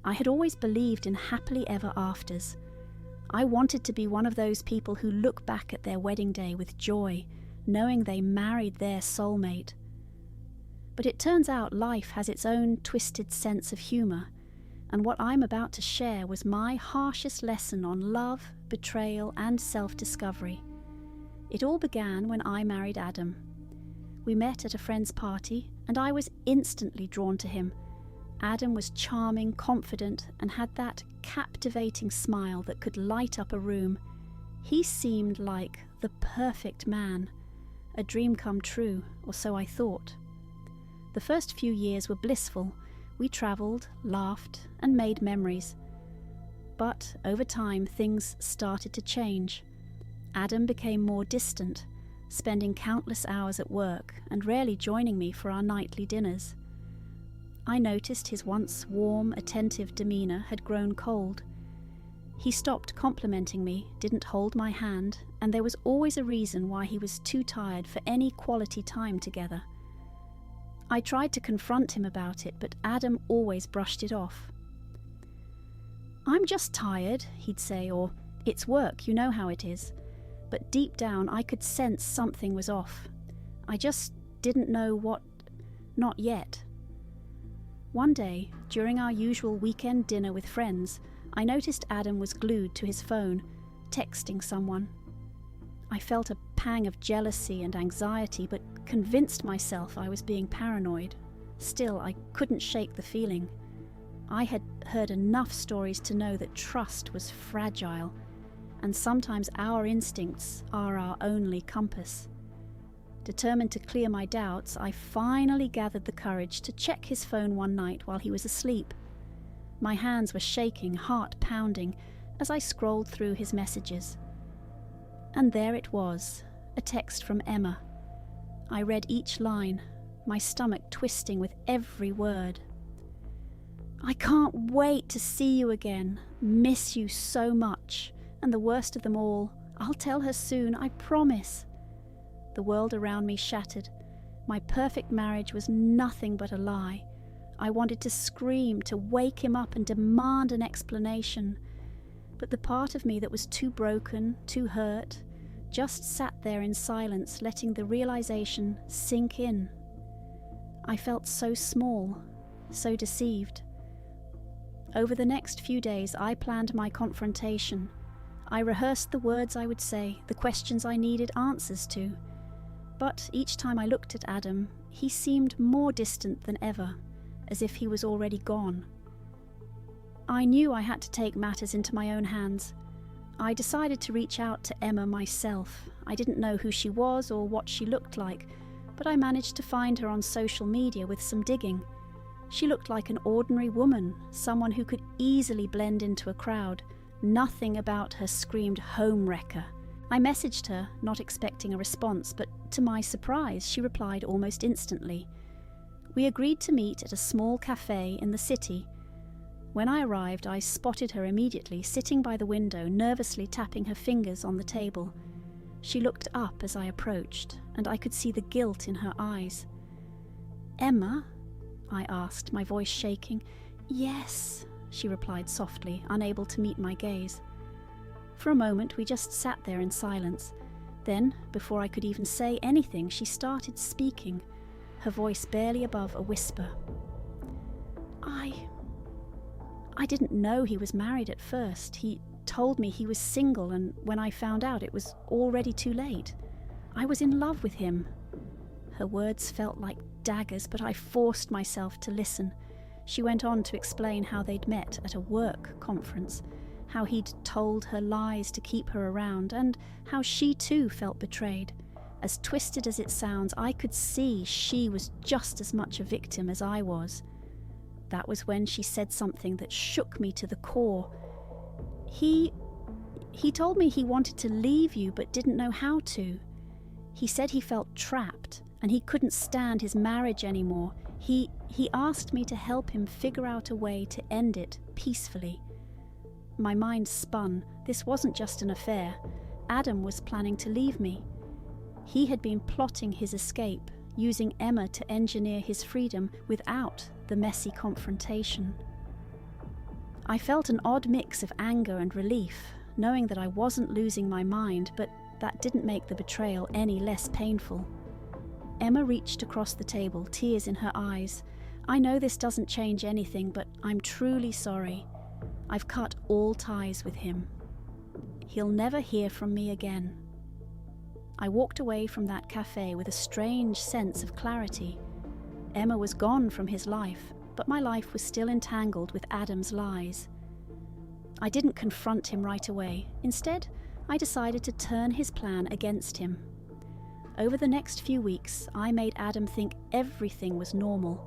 I had always believed in happily ever afters. I wanted to be one of those people who look back at their wedding day with joy, knowing they married their soulmate. But it turns out life has its own twisted sense of humour, and what I'm about to share was my harshest lesson on love, betrayal, and self-discovery. It all began when I married Adam. We met at a friend's party, and I was instantly drawn to him. Adam was charming, confident, and had that captivating smile that could light up a room. He seemed like the perfect man, a dream come true, or so I thought. The first few years were blissful. We travelled, laughed, and made memories. But over time, things started to change. Adam became more distant, spending countless hours at work and rarely joining me for our nightly dinners. I noticed his once warm, attentive demeanour had grown cold. He stopped complimenting me, didn't hold my hand, and there was always a reason why he was too tired for any quality time together. I tried to confront him about it, but Adam always brushed it off. "I'm just tired," he'd say, or "It's work, you know how it is." But deep down I could sense something was off. I just didn't know what. Not yet. One day, during our usual weekend dinner with friends, I noticed Adam was glued to his phone, texting someone. I felt a pang of jealousy and anxiety, but convinced myself I was being paranoid. Still, I couldn't shake the feeling. I had heard enough stories to know that trust was fragile, and sometimes our instincts are our only compass. Determined to clear my doubts, I finally gathered the courage to check his phone one night while he was asleep. My hands were shaking, heart pounding, as I scrolled through his messages. And there it was, a text from Emma. I read each line, my stomach twisting with every word. "I can't wait to see you again. Miss you so much. And the worst of them all, I'll tell her soon, I promise." The world around me shattered. My perfect marriage was nothing but a lie. I wanted to scream, to wake him up and demand an explanation. But the part of me that was too broken, too hurt, just sat there in silence, letting the realization sink in. I felt so small, so deceived. Over the next few days, I planned my confrontation. I rehearsed the words I would say, the questions I needed answers to. But each time I looked at Adam, he seemed more distant than ever, as if he was already gone. I knew I had to take matters into my own hands. I decided to reach out to Emma myself. I didn't know who she was or what she looked like, but I managed to find her on social media with some digging. She looked like an ordinary woman, someone who could easily blend into a crowd. Nothing about her screamed homewrecker. I messaged her, not expecting a response, but to my surprise, she replied almost instantly. We agreed to meet at a small cafe in the city. When I arrived, I spotted her immediately, sitting by the window, nervously tapping her fingers on the table. She looked up as I approached, and I could see the guilt in her eyes. "Emma?" I asked, my voice shaking. "Yes," she replied softly, unable to meet my gaze. For a moment we just sat there in silence. Then, before I could even say anything, she started speaking, her voice barely above a whisper. I didn't know he was married at first. He told me he was single, and when I found out, it was already too late. I was in love with him." Her words felt like daggers, but I forced myself to listen. She went on to explain how they'd met at a work conference, how he'd told her lies to keep her around, and how she too felt betrayed. As twisted as it sounds, I could see she was just as much a victim as I was. That was when she said something that shook me to the core. He told me he wanted to leave you but didn't know how to. He said he felt trapped and he couldn't stand his marriage anymore. He asked me to help him figure out a way to end it peacefully. My mind spun. This wasn't just an affair. Adam was planning to leave me. He had been plotting his escape, using Emma to engineer his freedom without the messy confrontation. I felt an odd mix of anger and relief, knowing that I wasn't losing my mind, but that didn't make the betrayal any less painful. Emma reached across the table, tears in her eyes. I know this doesn't change anything, but I'm truly sorry. I've cut all ties with him. He'll never hear from me again. I walked away from that cafe with a strange sense of clarity. Emma was gone from his life, but my life was still entangled with Adam's lies. I didn't confront him right away. Instead, I decided to turn his plan against him. Over the next few weeks, I made Adam think everything was normal.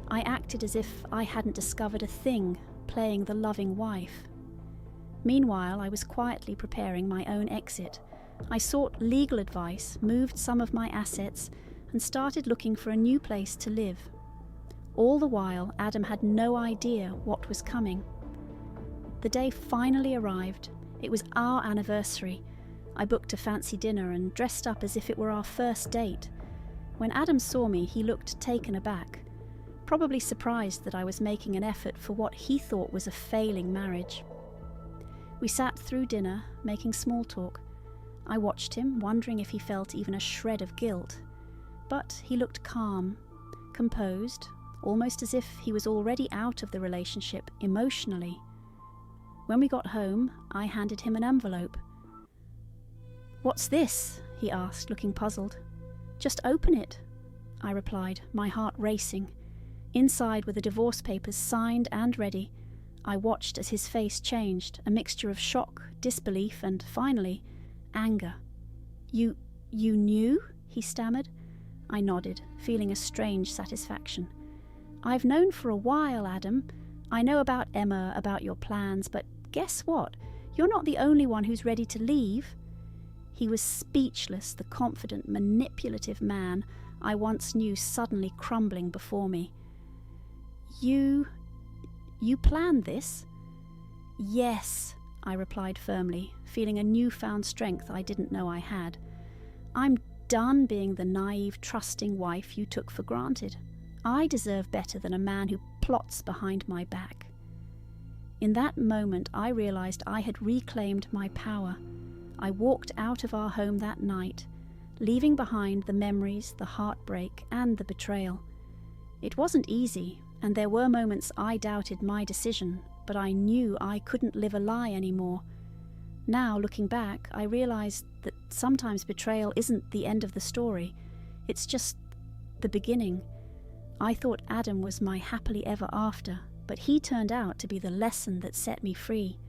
I acted as if I hadn't discovered a thing, playing the loving wife. Meanwhile, I was quietly preparing my own exit. I sought legal advice, moved some of my assets, and started looking for a new place to live. All the while, Adam had no idea what was coming. The day finally arrived. It was our anniversary. I booked a fancy dinner and dressed up as if it were our first date. When Adam saw me, he looked taken aback, probably surprised that I was making an effort for what he thought was a failing marriage. We sat through dinner, making small talk. I watched him, wondering if he felt even a shred of guilt. But he looked calm, composed, almost as if he was already out of the relationship emotionally. When we got home, I handed him an envelope. "What's this?" he asked, looking puzzled. "Just open it," I replied, my heart racing. Inside were the divorce papers, signed and ready. I watched as his face changed, a mixture of shock, disbelief, and finally, anger. You knew?" he stammered. I nodded, feeling a strange satisfaction. "I've known for a while, Adam. I know about Emma, about your plans, but guess what? You're not the only one who's ready to leave." He was speechless, the confident, manipulative man I once knew suddenly crumbling before me. You planned this?" "Yes," I replied firmly, feeling a newfound strength I didn't know I had. "I'm done being the naive, trusting wife you took for granted. I deserve better than a man who plots behind my back." In that moment, I realized I had reclaimed my power. I walked out of our home that night, leaving behind the memories, the heartbreak, and the betrayal. It wasn't easy, and there were moments I doubted my decision, but I knew I couldn't live a lie anymore. Now, looking back, I realized that sometimes betrayal isn't the end of the story. It's just the beginning. I thought Adam was my happily ever after, but he turned out to be the lesson that set me free.